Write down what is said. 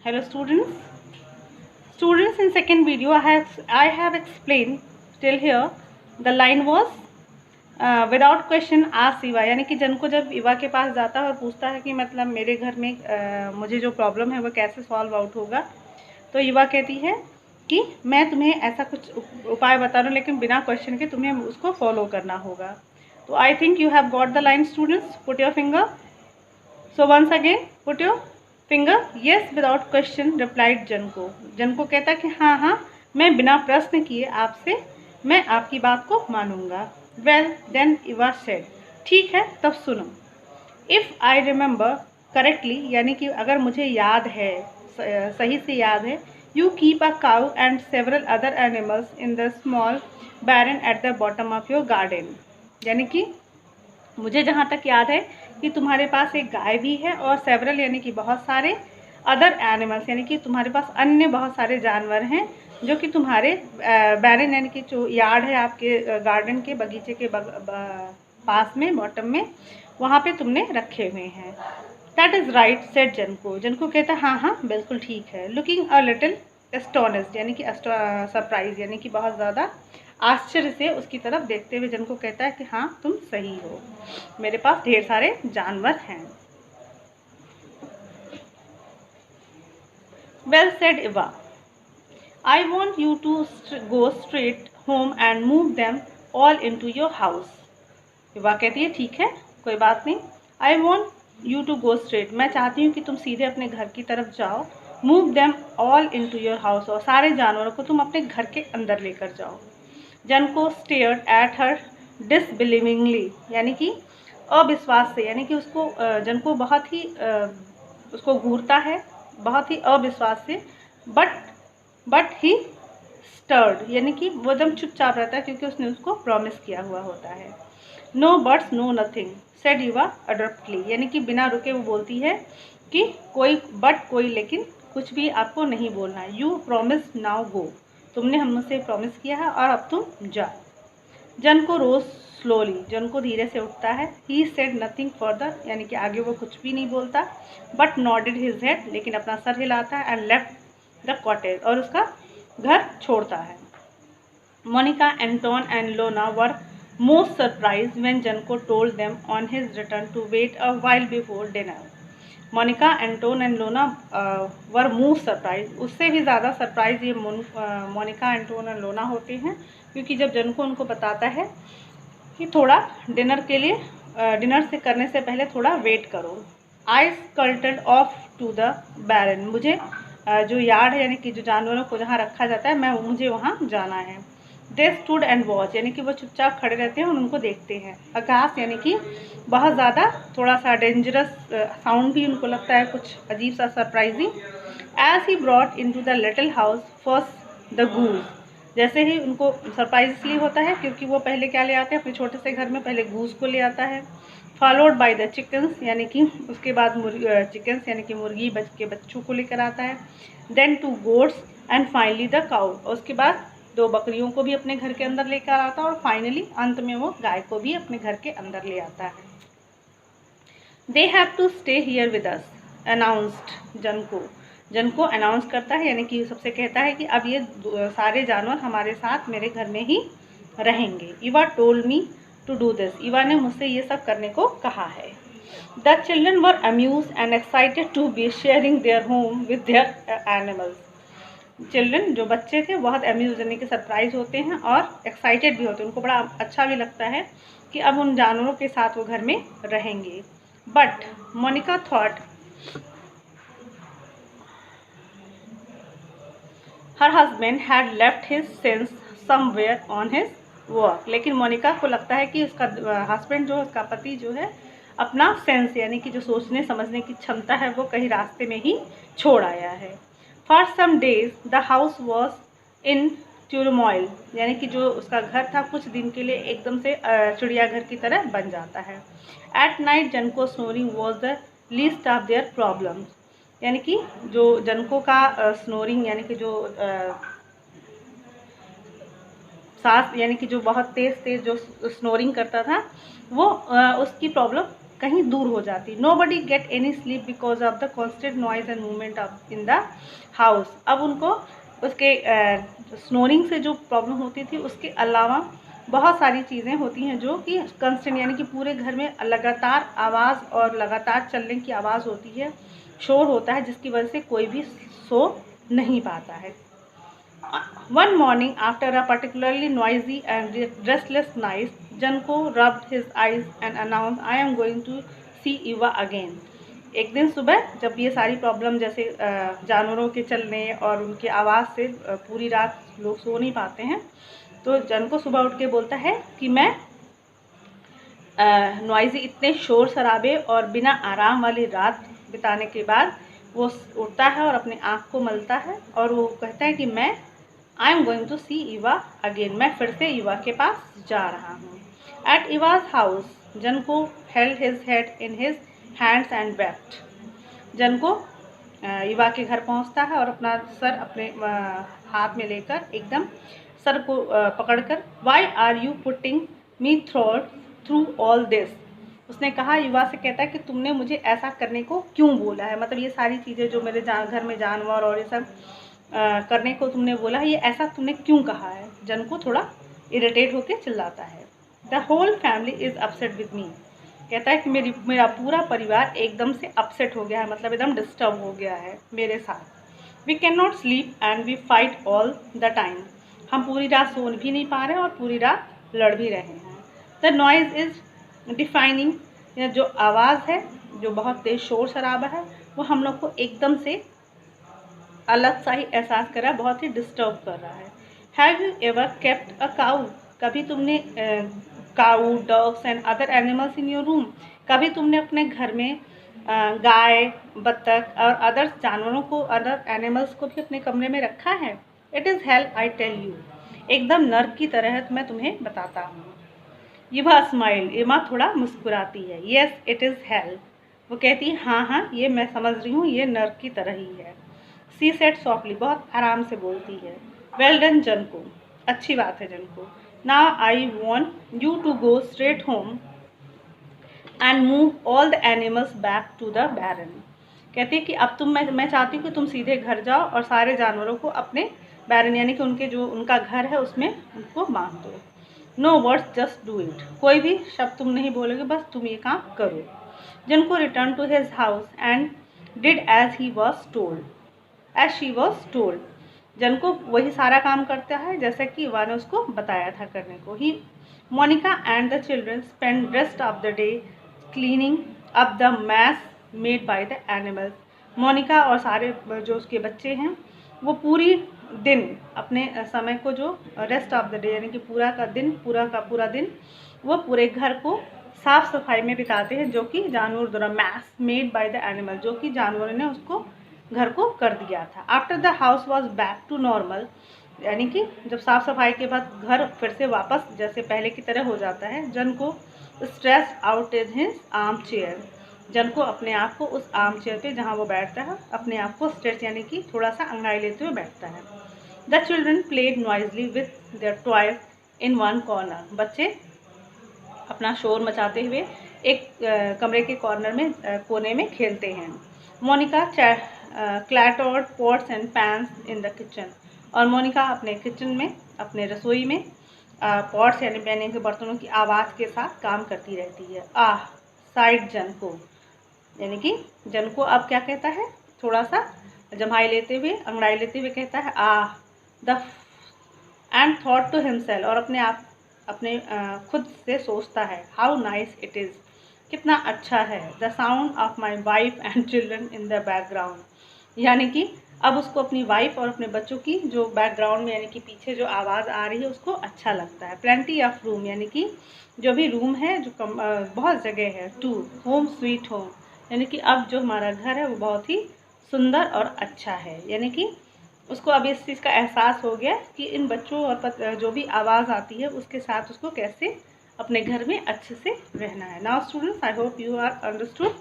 Hello students in second video I have explained till here. The line was without question ask Eva, यानी कि जन को जब इवा के पास जाता है और पूछता है कि मतलब मेरे घर में मुझे जो प्रॉब्लम है वो कैसे सॉल्व आउट होगा, तो इवा कहती है कि मैं तुम्हें ऐसा कुछ उपाय बता रहा हूँ लेकिन बिना क्वेश्चन के तुम्हें उसको फॉलो करना होगा। तो I think you have got the line students, put your finger. So once again put your finger. Yes without question replied Janko. Janko कहता कि हाँ हाँ मैं बिना प्रश्न किए आपसे मैं आपकी बात को मानूंगा। वेल देन इवा सेड, ठीक है तब सुनो। इफ़ आई रिमेंबर करेक्टली, यानी कि अगर मुझे याद है, सही से याद है, you keep a cow and several other animals in the small barn at the bottom of your garden. यानी कि मुझे जहाँ तक याद है कि तुम्हारे पास एक गाय भी है और सेवरल यानी कि बहुत सारे अदर एनिमल्स यानी कि तुम्हारे पास अन्य बहुत सारे जानवर हैं जो कि तुम्हारे बैरन यानी कि जो यार्ड है आपके गार्डन के बगीचे के पास में बॉटम में, वहाँ पे तुमने रखे हुए हैं। दैट इज़ राइट सेड जनको। जनको कहता है हाँ हाँ बिल्कुल ठीक है। लुकिंग अ लिटिल एस्टोनिस्ड, यानी कि सरप्राइज यानी कि बहुत ज़्यादा आश्चर्य से उसकी तरफ देखते हुए जनको कहता है कि हाँ तुम सही हो, मेरे पास ढेर सारे जानवर हैं। Well said Eva, I want you to go straight home and move them all into your house. Eva कहती है ठीक है कोई बात नहीं। I want you to go straight, मैं चाहती हूँ कि तुम सीधे अपने घर की तरफ जाओ। Move them all into your house, और सारे जानवरों को तुम अपने घर के अंदर लेकर जाओ। जनको स्टेयर्ड एट हर डिसबिलीविंगली, यानी कि अविश्वास से, यानी कि उसको जनको बहुत ही उसको घूरता है बहुत ही अविश्वास से। बट ही स्टर्ड, यानी कि वो एकदम चुपचाप रहता है क्योंकि उसने उसको प्रॉमिस किया हुआ होता है। No buts no nothing said Eva abruptly, यानी कि बिना रुके वो बोलती है कि कोई बट कोई लेकिन कुछ भी आपको नहीं बोलना है। यू प्रॉमिस नाउ गो, तुमने हमसे प्रॉमिस किया है और अब तुम जाओ। जन को रोज स्लोली, जन को धीरे से उठता है। ही सेड नथिंग फर्दर, यानी कि आगे वो कुछ भी नहीं बोलता। बट नॉडेड हिज हेड, लेकिन अपना सर हिलाता है। एंड लेफ्ट द कॉटेज, और उसका घर छोड़ता है। Monika, Anton and Lona were most surprise when Janko told them on his return to wait a while before dinner. Monica, Anton and Lona were most surprise, उससे भी ज़्यादा सरप्राइज ये Monika, Anton and लोना होते हैं, क्योंकि जब जनको उनको बताता है कि थोड़ा डिनर के लिए डिनर से करने से पहले थोड़ा वेट करो। आई स्कल्टेड ऑफ टू द बैरन, मुझे जो यार्ड है यानी कि जो जानवरों को जहाँ रखा जाता है मुझे वहाँ जाना है। दे स्टूड एंड वॉच, यानी कि वो चुपचाप खड़े रहते हैं और उनको देखते हैं। आकाश, यानी कि बहुत ज़्यादा थोड़ा सा डेंजरस साउंड भी उनको लगता है कुछ अजीब सा surprising. As he brought into the little house first the goose, जैसे ही उनको सरप्राइज इसलिए होता है क्योंकि वो पहले क्या ले आते हैं अपने छोटे से घर में, पहले गूज को ले आता है। फॉलोड बाय द चिकन्स, यानी कि उसके बाद चिकन्स यानी कि मुर्गी के बच्चों को लेकर आता है। Then 2 goats and finally the cow, और उसके बाद 2 बकरियों को भी अपने घर के अंदर लेकर आता है, और फाइनली अंत में वो गाय को भी अपने घर के अंदर ले आता है। They have to stay here with us announced Janko announce करता है, यानी कि सबसे कहता है कि अब ये सारे जानवर हमारे साथ मेरे घर में ही रहेंगे। Eva told me to do this, Eva ने मुझसे ये सब करने को कहा है। The children were amuse and excited to be sharing their home with their animals. Children जो बच्चे थे बहुत अम्यूज यानी कि सरप्राइज होते हैं और एक्साइटेड भी होते हैं, उनको बड़ा अच्छा भी लगता है कि अब उन जानवरों के साथ वो घर में रहेंगे। But Monica thought her husband had left his sense somewhere on his work, लेकिन मोनिका को लगता है कि उसका हस्बैंड जो उसका पति जो है अपना सेंस यानी कि जो सोचने समझने की क्षमता है वो कहीं रास्ते में ही छोड़ आया है। For some days the house was in turmoil, यानी कि जो उसका घर था कुछ दिन के लिए एकदम से चिड़ियाघर की तरह बन जाता है। एट नाइट जनको snoring was the least of their problems, यानी कि जो जनको का स्नोरिंग यानी कि जो सांस यानी कि जो बहुत तेज़ जो स्नोरिंग करता था वो उसकी प्रॉब्लम कहीं दूर हो जाती। Nobody get any sleep because of the constant noise and movement of in the house। अब उनको उसके स्नोरिंग से जो प्रॉब्लम होती थी, उसके अलावा बहुत सारी चीज़ें होती हैं जो कि कंस्टेंट, यानी कि पूरे घर में लगातार आवाज़ और लगातार चलने की आवाज़ होती है, शोर होता है, जिसकी वजह से कोई भी सो नहीं पाता है। One morning, after a particularly noisy and restless night, Janko rubbed his eyes and announced, "I am going to see Eva again." एक दिन सुबह जब ये सारी प्रॉब्लम, जैसे जानवरों के चलने और उनकी आवाज़ से पूरी रात लोग सो नहीं पाते हैं, तो जनको सुबह उठ के बोलता है कि मैं नॉइज़ी, इतने शोर शराबे और बिना आराम वाली रात बिताने के बाद वो उठता है और अपनी आँख को मलता है और वो कहता है कि मैं I am going to see Eva again, मैं फिर से ईवा के पास जा रहा हूँ। At Eva's house, Janko held his head in his hands and wept. Janko Eva के घर पहुँचता है और अपना सर अपने हाथ में लेकर एकदम सर को पकड़कर, why are you putting me through all this. उसने कहा, युवा से कहता है कि तुमने मुझे ऐसा करने को क्यों बोला है, मतलब ये सारी चीज़ें जो मेरे घर में जानवर और ये सब करने को तुमने बोला है, ये ऐसा तुमने क्यों कहा है। जन को थोड़ा इरिटेट होकर चिल्लाता है। The whole family is upset with me. कहता है कि मेरा पूरा परिवार एकदम से अपसेट हो गया है, मतलब एकदम डिस्टर्ब हो गया है मेरे साथ। We can not sleep and we fight all the time. हम पूरी रात सो भी नहीं पा रहे और पूरी रात लड़ भी रहे हैं। द नॉइज़ इज़ डिफाइनिंग, जो आवाज़ है, जो बहुत तेज़ शोर शराबा है, वो हम लोग को एकदम से अलग सा ही एहसास कर रहा है, बहुत ही डिस्टर्ब कर रहा है। Have you ever kept a cow. कभी तुमने cow, dogs and other animals in your room. कभी तुमने अपने घर में गाय, बत्तख और अदर जानवरों को, अदर एनिमल्स को भी अपने कमरे में रखा है। It is hell I tell you. एकदम नर्क की तरह है, मैं तुम्हें बताता हूँ। ईवा स्माइल, ईमा थोड़ा मुस्कुराती है। Yes it is hello. वो कहती है, हाँ हाँ ये मैं समझ रही हूँ, ये नर्क की तरह ही है। सी सेट सॉफ्टली, बहुत आराम से बोलती है। वेल डन जनको, अच्छी बात है जनको। Now I want you to go straight home and move all the animals back to the barn. कहती है कि अब मैं चाहती हूँ कि तुम सीधे घर जाओ और सारे जानवरों को अपने बैरन, यानी कि उनके जो उनका घर है उसमें उनको बांध दो। No words, just do it. कोई भी शब्द तुम नहीं बोलोगे, बस तुम ये काम करो। Janko return to his house and did as she was told. Janko वही सारा काम करता है जैसे कि युवा ने उसको बताया था करने को ही। Monica and the children spend rest of the day cleaning up the mess made by the animals. Monica और सारे जो उसके बच्चे हैं वो पूरी दिन, अपने समय को, जो रेस्ट ऑफ द डे यानी कि पूरा का पूरा दिन वो पूरे घर को साफ़ सफाई में बिताते हैं, जो कि जानवर द्वारा, mess made by the animal, जो कि जानवरों ने उसको घर को कर दिया था। After the house was back to normal, यानी कि जब साफ़ सफाई के बाद घर फिर से वापस जैसे पहले की तरह हो जाता है। जन को stress out in his arm chair. जन को अपने आप को उस आर्म चेयर पे जहाँ वो बैठता है, अपने आप को स्ट्रेच यानी कि थोड़ा सा अंगड़ाई लेते हुए बैठता है। The children played Noisli with their toys in one corner. बच्चे अपना शोर मचाते हुए एक कमरे के कॉर्नर में, कोने में खेलते हैं। Monica clattered pots and pans in the kitchen. और मोनिका अपने किचन में, अपने रसोई में पॉट्स यानी पैने के बर्तनों की आवाज़ के साथ काम करती रहती है। आह साइड जनको, यानी कि जनको अब क्या कहता है, थोड़ा सा जमाई लेते हुए, अंगड़ाई लेते हुए कहता है ah. The and thought to himself, और अपने खुद से सोचता है, हाउ नाइस इट इज़, कितना अच्छा है। The sound of my wife and children in the background, यानी कि अब उसको अपनी वाइफ और अपने बच्चों की जो बैकग्राउंड में, यानी कि पीछे जो आवाज़ आ रही है, उसको अच्छा लगता है। प्लेंटी ऑफ रूम, यानी कि जो भी रूम है, जो बहुत जगह है। टू होम स्वीट होम, यानी कि अब जो हमारा घर है वो बहुत ही सुंदर और अच्छा है। यानी कि उसको अब इस चीज़ का एहसास हो गया कि इन बच्चों और जो भी आवाज़ आती है उसके साथ उसको कैसे अपने घर में अच्छे से रहना है। Now students, I hope you are understood.